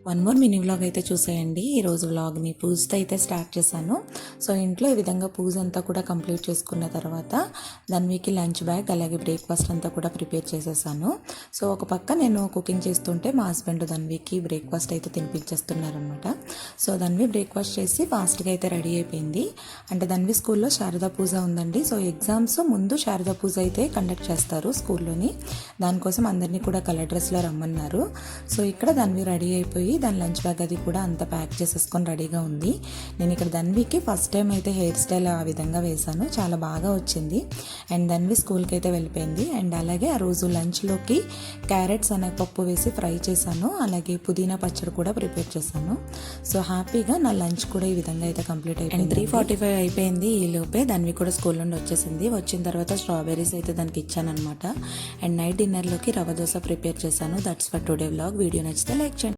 One more mini vlog అయితే చూసేయండి. ఈరోజు వ్లాగ్ని పూజతో అయితే స్టార్ట్ చేశాను. సో ఇంట్లో ఈ విధంగా పూజ అంతా కూడా కంప్లీట్ చేసుకున్న తర్వాత ధన్వికి లంచ్ బ్యాగ్ అలాగే బ్రేక్ఫాస్ట్ అంతా కూడా ప్రిపేర్ చేసేసాను. సో ఒక పక్క నేను కుకింగ్ చేస్తుంటే మా హస్బెండ్ ధన్వికి బ్రేక్ఫాస్ట్ అయితే తినిపించేస్తున్నారనమాట. సో ధన్వి బ్రేక్ఫాస్ట్ చేసి ఫాస్ట్గా అయితే రెడీ అయిపోయింది. అంటే ధన్వి స్కూల్లో శారదా పూజ ఉందండి. సో ఎగ్జామ్స్ ముందు శారదా పూజ అయితే కండక్ట్ చేస్తారు స్కూల్లోని. దానికోసం అందరినీ కూడా కలర్ డ్రెస్లో రమ్మన్నారు. సో ఇక్కడ ధన్వి రెడీ అయిపోయి దాని లంచ్ బ్యాగ్ అది కూడా అంతా ప్యాక్ చేసేసుకొని రెడీగా ఉంది. నేను ఇక్కడ ధన్వికి ఫస్ట్ టైం అయితే హెయిర్ స్టైల్ ఆ విధంగా వేశాను, చాలా బాగా వచ్చింది. అండ్ ధన్వి స్కూల్కి అయితే వెళ్ళిపోయింది. అండ్ అలాగే ఆ రోజు లంచ్లోకి క్యారెట్స్ శనగపప్పు వేసి ఫ్రై చేశాను, అలాగే పుదీనా పచ్చడి కూడా ప్రిపేర్ చేశాను. సో హ్యాపీగా నా లంచ్ కూడా ఈ విధంగా అయితే కంప్లీట్ అయిపోయింది. 3:45 అయిపోయింది. ఈ లోపే ధన్వి కూడా స్కూల్ నుండి వచ్చేసింది. వచ్చిన తర్వాత స్ట్రాబెర్రీస్ అయితే దానికి ఇచ్చానమాట. And night డిన్నర్లోకి rava dosa prepare చేశాను. That's for today vlog. Video నచ్చితే లైక్ చేయండి.